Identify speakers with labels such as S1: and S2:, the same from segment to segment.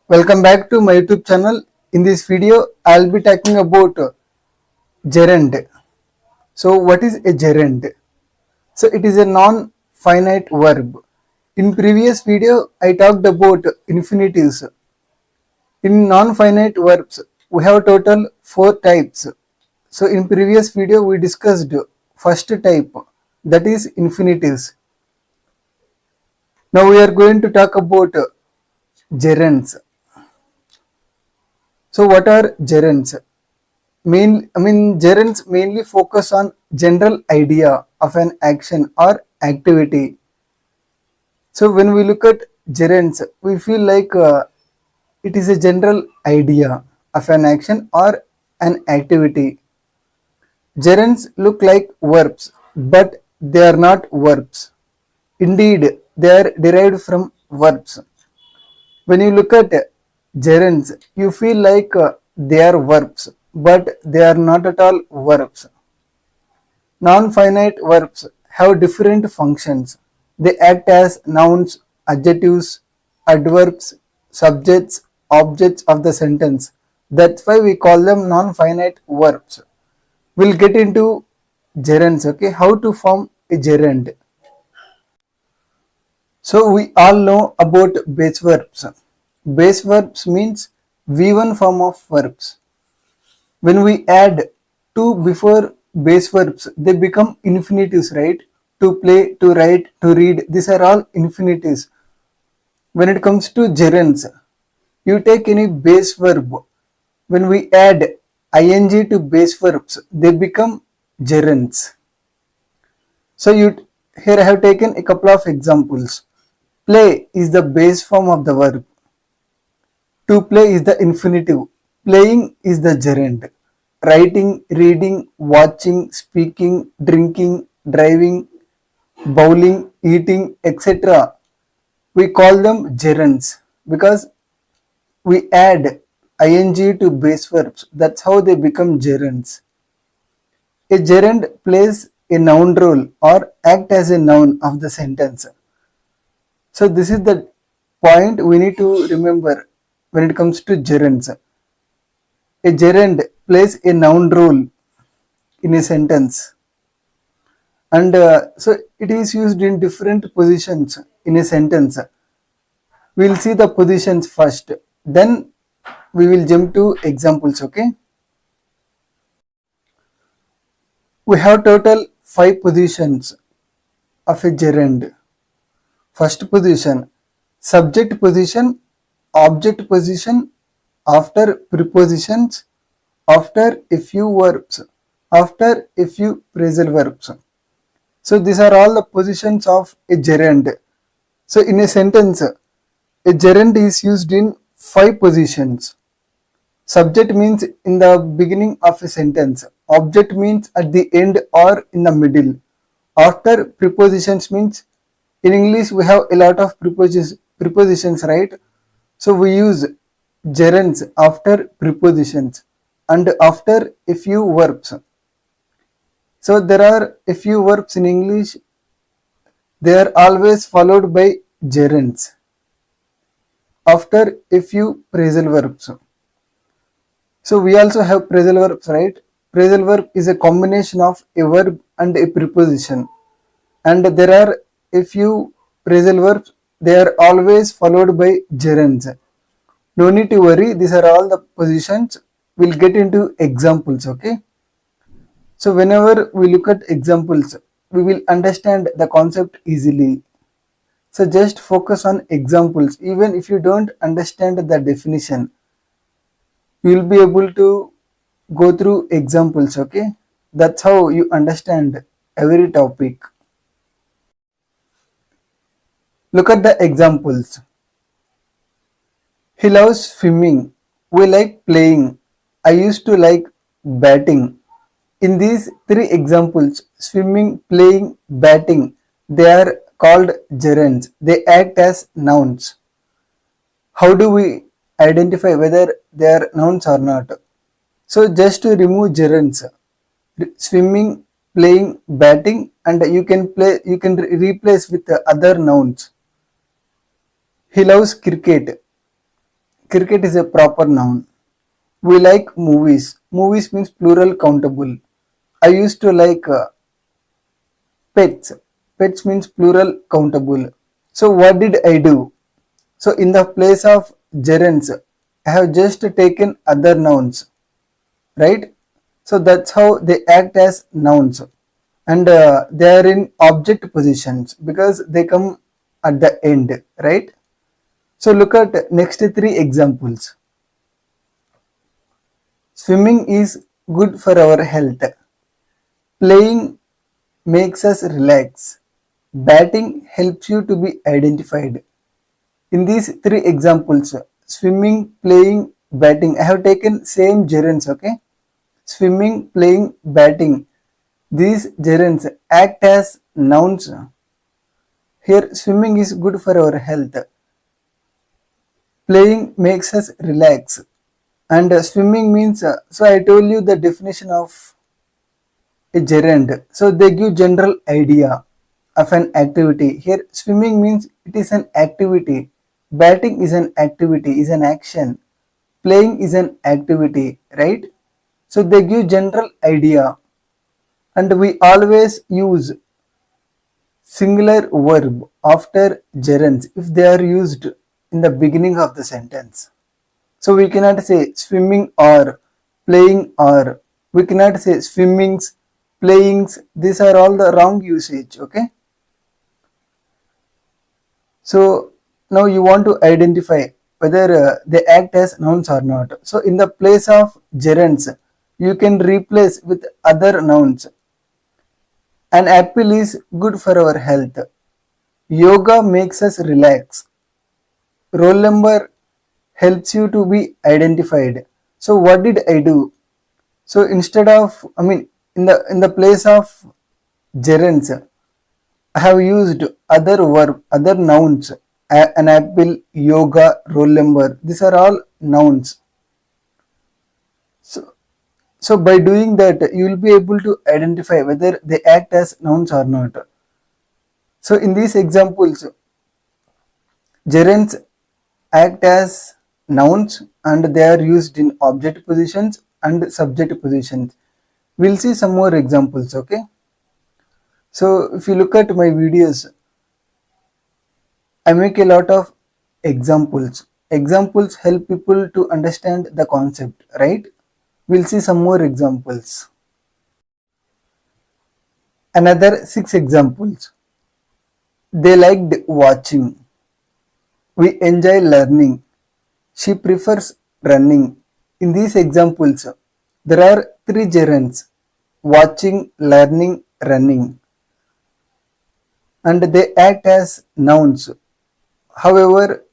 S1: Welcome back to my YouTube channel. In this video, I'll be talking about gerund. So, what is a gerund? So, it is a non-finite verb. In previous video, I talked about infinitives. In non-finite verbs, we have total 4 types. So, in previous video, we discussed first type, that is infinitives. Now, we are going to talk about gerunds. So, what are gerunds? Gerunds mainly focus on general idea of an action or activity. So when we look at gerunds, we feel like it is a general idea of an action or an activity. Gerunds look like verbs, but they are not verbs. Indeed, they are derived from verbs. When you look at gerunds, you feel like they are verbs, but they are not at all verbs. Non-finite verbs have different functions. They act as nouns, adjectives, adverbs, subjects, objects of the sentence. That's why we call them non-finite verbs. We'll get into gerunds, okay? How to form a gerund. So we all know about base verbs. Base verbs means V1 form of verbs. When we add to before base verbs, they become infinitives, right? To play, to write, to read, these are all infinitives. When it comes to gerunds, you take any base verb. When we add ing to base verbs, they become gerunds. So here I have taken a couple of examples. Play is the base form of the verb. To play is the infinitive. Playing is the gerund. Writing, reading, watching, speaking, drinking, driving, bowling, eating, etc. We call them gerunds because we add ing to base verbs. That's how they become gerunds. A gerund plays a noun role or act as a noun of the sentence. So this is the point we need to remember when it comes to gerunds. A gerund plays a noun role in a sentence, and so it is used in different positions in a sentence. We will see the positions first, then we will jump to examples. Okay, we have total 5 positions of a gerund. First position, subject position, object position, after prepositions, after a few verbs, after a few phrasal verbs. So these are all the positions of a gerund. So in a sentence, a gerund is used in 5 positions. Subject means in the beginning of a sentence. Object means at the end or in the middle. After prepositions means in English we have a lot of prepositions, right? So we use gerunds after prepositions and after a few verbs. So there are a few verbs in English, they are always followed by gerunds after a few phrasal verbs. So we also have phrasal verbs, right? Phrasal verb is a combination of a verb and a preposition. And there are a few phrasal verbs, they are always followed by gerunds. No need to worry, these are all the positions. We'll get into examples, okay? So whenever we look at examples, we will understand the concept easily. So just focus on examples. Even if you don't understand the definition, you will be able to go through examples, okay? That's how you understand every topic. Look at the examples. He loves swimming. We like playing. I used to like batting. In these 3 examples, swimming, playing, batting, they are called gerunds. They act as nouns. How do we identify whether they are nouns or not? So just to remove gerunds, swimming, playing, batting, and you can replace with the other nouns. He loves cricket. Cricket is a proper noun. We like movies. Movies means plural countable. I used to like pets. Pets means plural countable. So what did I do? So in the place of gerunds, I have just taken other nouns, right? So that's how they act as nouns, and they are in object positions because they come at the end, right? So look at next three examples. Swimming is good for our health. Playing makes us relax. Batting helps you to be identified. In these three examples, swimming, playing, batting, I have taken same gerunds, okay? Swimming, playing, batting. These gerunds act as nouns. Here, swimming is good for our health. Playing makes us relax. And swimming means, so I told you the definition of a gerund. So they give general idea of an activity. Here, swimming means it is an activity. Batting is an activity, is an action. Playing is an activity, right? So they give general idea, and we always use singular verb after gerunds if they are used in the beginning of the sentence. So we cannot say swimming or playing, or we cannot say swimmings, playings. These are all the wrong usage, okay? So now you want to identify whether they act as nouns or not. So in the place of gerunds, you can replace with other nouns. An apple is good for our health. Yoga makes us relax. Roll number helps you to be identified. So what did I do? So instead of, in the place of gerunds, I have used other verb, other nouns. An apple, yoga, roll number. These are all nouns. So, so by doing that, you will be able to identify whether they act as nouns or not. So in these examples, gerunds act as nouns and they are used in object positions and subject positions. We'll see some more examples, okay? So if you look at my videos, I make a lot of examples. Examples help people to understand the concept, right? We'll see some more examples. Another six examples. They liked watching. We enjoy learning. She prefers running. In these examples, there are three gerunds: watching, learning, running, and they act as nouns. However,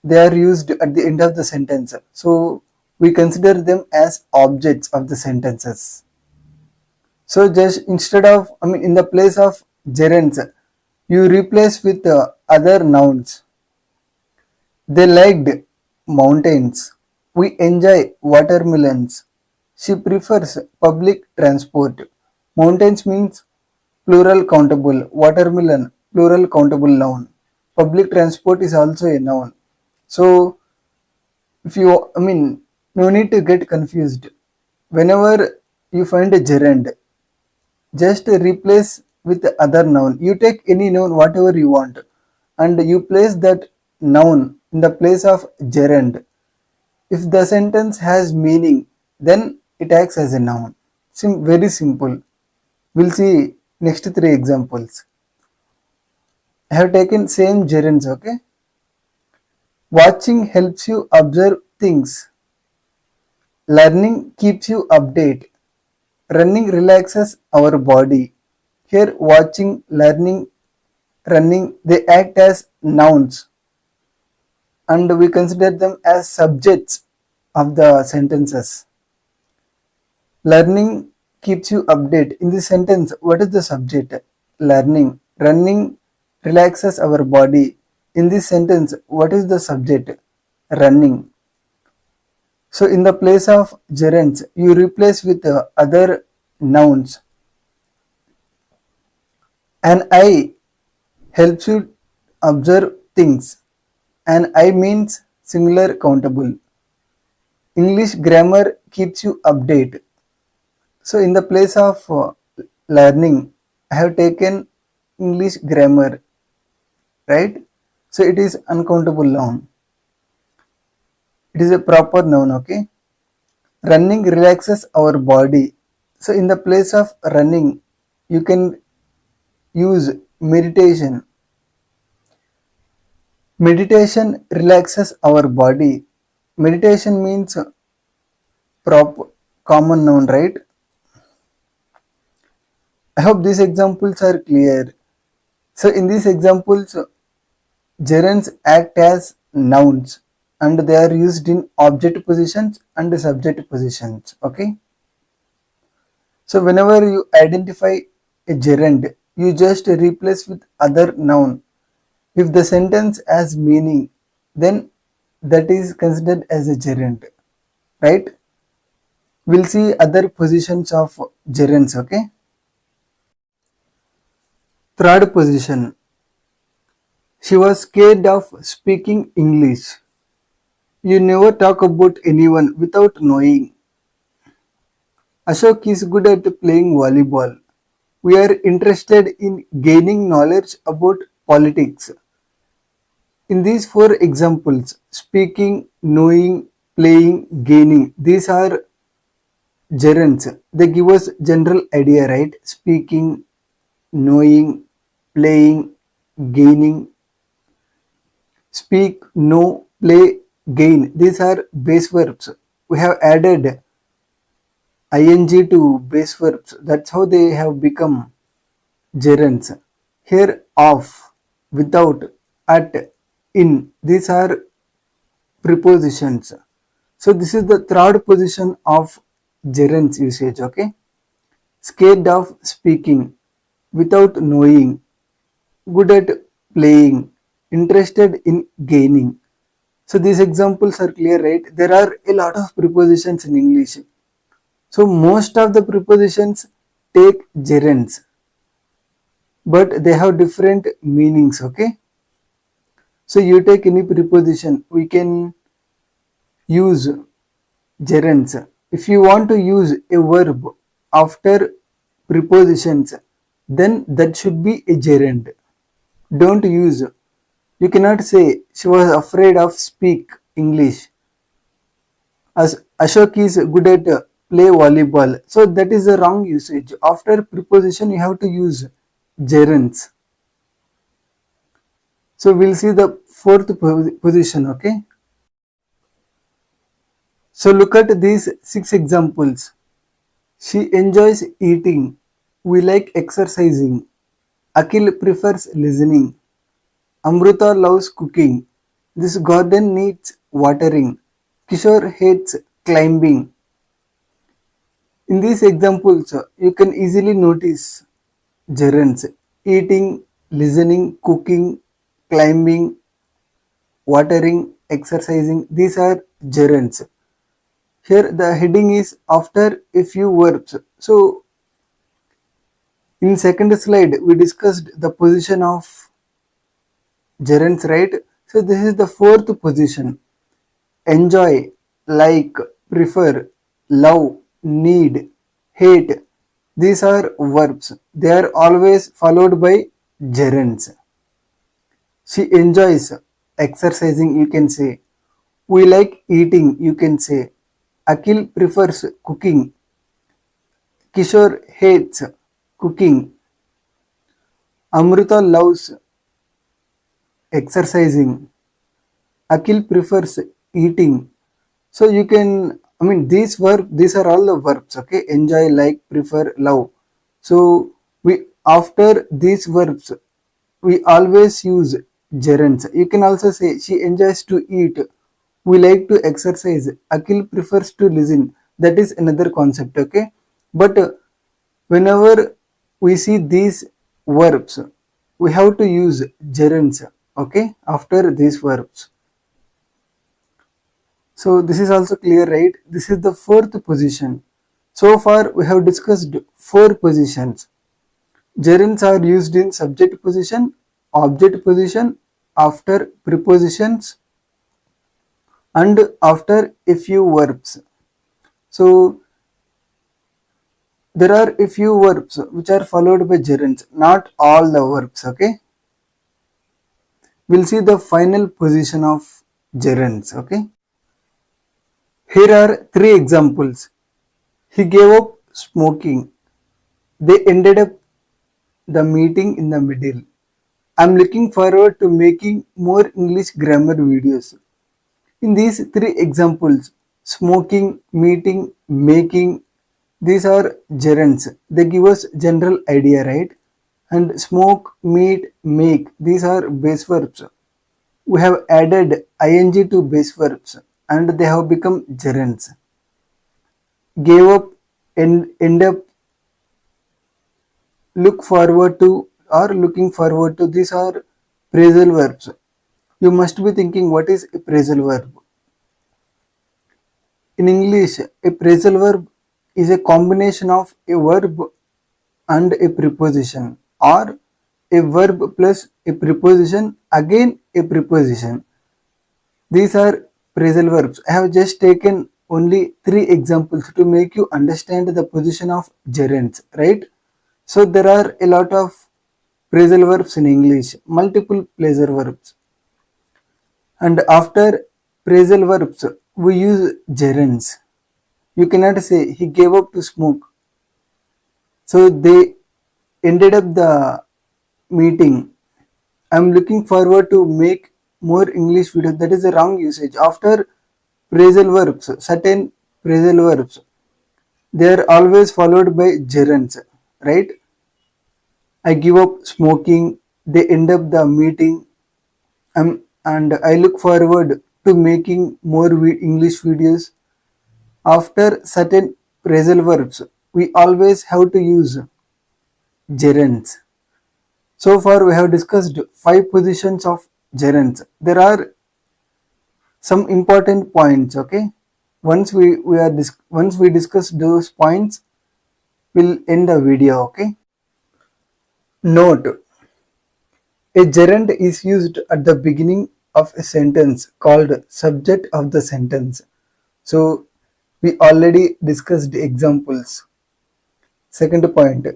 S1: they are used at the end of the sentence. So we consider them as objects of the sentences. So just instead of, in the place of gerunds, you replace with other nouns. They liked mountains. We enjoy watermelons. She prefers public transport. Mountains means plural countable. Watermelon, plural countable noun. Public transport is also a noun. So if you, no need to get confused. Whenever you find a gerund, just replace with the other noun. You take any noun, whatever you want, and you place that noun in the place of gerund. If the sentence has meaning, then it acts as a noun. Very simple. We'll see next three examples. I have taken same gerunds, okay? Watching helps you observe things. Learning keeps you update. Running relaxes our body. Here, watching, learning, running, they act as nouns and we consider them as subjects of the sentences. Learning keeps you update. In this sentence, what is the subject? Learning. Running relaxes our body. In this sentence, what is the subject? Running. So in the place of gerunds, you replace with other nouns. An eye helps you observe things. An eye means singular countable. English grammar keeps you update. So in the place of learning, I have taken English grammar, right? So it is uncountable noun. It is a proper noun, okay? Running relaxes our body. So in the place of running, you can use meditation. Meditation relaxes our body. Meditation means proper common noun, right? I hope these examples are clear. So in these examples, gerunds act as nouns and they are used in object positions and subject positions. Okay. So whenever you identify a gerund, you just replace with other noun. If the sentence has meaning, then that is considered as a gerund, right? We'll see other positions of gerunds. Okay. Third position. She was scared of speaking English. You never talk about anyone without knowing. Ashok is good at playing volleyball. We are interested in gaining knowledge about politics. In these four examples, speaking, knowing, playing, gaining, these are gerunds. They give us general idea, right? Speaking, knowing, playing, gaining. Speak, know, play, gain. These are base verbs. We have added ing to base verbs. That's how they have become gerunds. Here, of, without, at, in. These are prepositions. So this is the third position of gerunds usage. Okay. Scared of speaking, without knowing, good at playing, interested in gaining. So these examples are clear, right? There are a lot of prepositions in English. So most of the prepositions take gerunds, but they have different meanings, okay? So you take any preposition, we can use gerunds. If you want to use a verb after prepositions, then that should be a gerund. Don't use. You cannot say she was afraid of speak English. As Ashok is good at play volleyball. So that is the wrong usage. After preposition, you have to use gerunds. So we'll see the fourth position. Okay. So look at these 6 examples. She enjoys eating. We like exercising. Akhil prefers listening. Amruta loves cooking. This garden needs watering. Kishore hates climbing. In these examples, you can easily notice gerunds: eating, listening, cooking, climbing, watering, exercising. These are gerunds. Here the heading is after a few verbs. So in second slide we discussed the position of gerunds, right? So this is the fourth position. Enjoy, like, prefer, love, need, hate. These are verbs. They are always followed by gerunds. She enjoys exercising, you can say. We like eating, you can say. Akhil prefers cooking. Kishore hates cooking. Amrita loves exercising. Akhil prefers eating. So you can, these are all the verbs, okay? Enjoy, like, prefer, love. So we, after these verbs, we always use gerunds. You can also say she enjoys to eat. We like to exercise. Akhil prefers to listen. That is another concept, okay? But whenever we see these verbs, we have to use gerunds, okay? After these verbs. So this is also clear, right? This is the fourth position. So far we have discussed 4 positions. Gerunds are used in subject position, object position, after prepositions, and after a few verbs. So there are a few verbs which are followed by gerunds, not all the verbs. Okay, we'll see the final position of gerunds. Okay, here are three examples. He gave up smoking. They ended up the meeting in the middle. I'm looking forward to making more English grammar videos. In these three examples, smoking, meeting, making, these are gerunds. They give us general idea, right? And smoke, meet, make, these are base verbs. We have added ing to base verbs and they have become gerunds. Gave up, end up, look forward to, or looking forward to, these are phrasal verbs. You must be thinking, what is a phrasal verb? In English, a phrasal verb is a combination of a verb and a preposition, or a verb plus a preposition again a preposition. These are phrasal verbs. I have just taken only three examples to make you understand the position of gerunds, right? So there are a lot of phrasal verbs in English, multiple phrasal verbs. And after phrasal verbs, we use gerunds. You cannot say he gave up to smoke. So they ended up the meeting. I'm looking forward to make more English videos. That is a wrong usage. After phrasal verbs, certain phrasal verbs, they are always followed by gerunds, right? I give up smoking. They end up the meeting. And I look forward to making more English videos. After certain phrasal verbs, we always have to use gerunds. So far, we have discussed five positions of gerunds. There are some important points. Okay, once we discuss those points, we'll end the video. Okay. Note: a gerund is used at the beginning of a sentence called subject of the sentence. So we already discussed examples. Second point,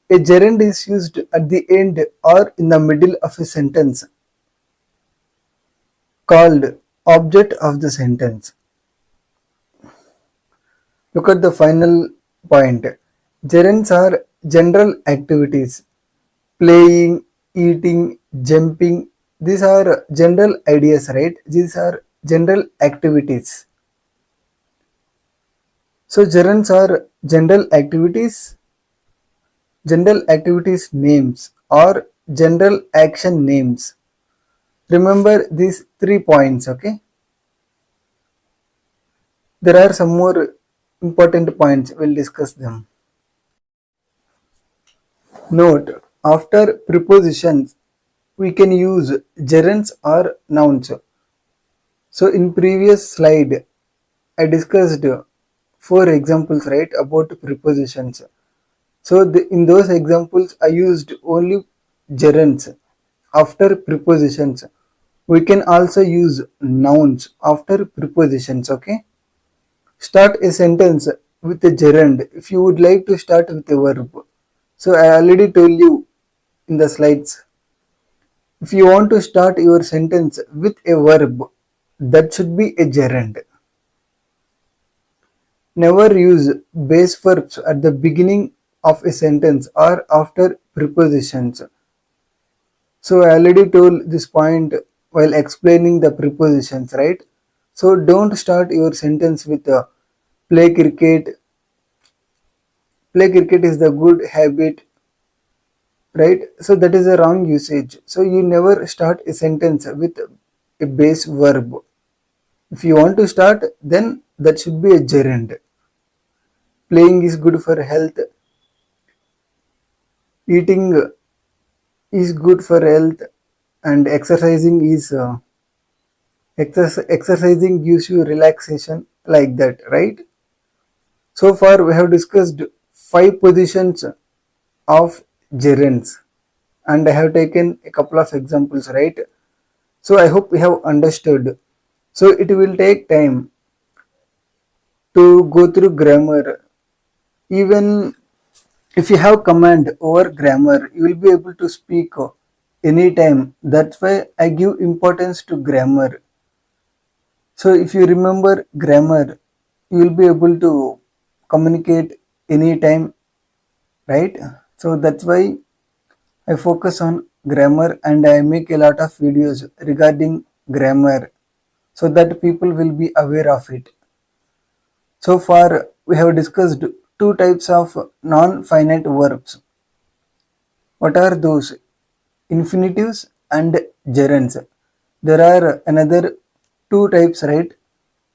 S1: a gerund is used at the end or in the middle of a sentence called object of the sentence. Look at the final point. Gerunds are general activities. Playing, eating, jumping. These are general ideas, right? These are general activities. So gerunds are general activities names or general action names. Remember these 3 points, okay? There are some more important points, we'll discuss them. Note, after prepositions, we can use gerunds or nouns. So in previous slide, I discussed 4 examples, right, about prepositions. So in those examples, I used only gerunds after prepositions. We can also use nouns after prepositions, okay? Start a sentence with a gerund if you would like to start with a verb. So I already told you in the slides. If you want to start your sentence with a verb, that should be a gerund. Never use base verbs at the beginning of a sentence or after prepositions. So I already told this point while explaining the prepositions, right? So don't start your sentence with play cricket. Play cricket is the good habit, right? So that is a wrong usage. So you never start a sentence with a base verb. If you want to start, then that should be a gerund. Playing is good for health. Eating is good for health, and exercising gives you relaxation, like that, right? So far we have discussed 5 positions of gerunds and I have taken a couple of examples, right? So I hope we have understood. So it will take time to go through grammar. Even if you have command over grammar, you will be able to speak anytime. That's why I give importance to grammar. So if you remember grammar, you will be able to communicate anytime, right? So that's why I focus on grammar and I make a lot of videos regarding grammar so that people will be aware of it. So far, we have discussed two types of non-finite verbs. What are those? Infinitives and gerunds. There are another two types, right?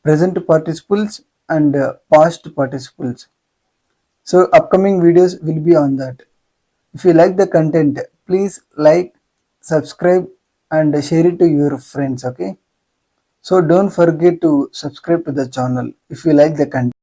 S1: Present participles and past participles. So upcoming videos will be on that. If you like the content, please like, subscribe and share it to your friends, okay? So don't forget to subscribe to the channel if you like the content.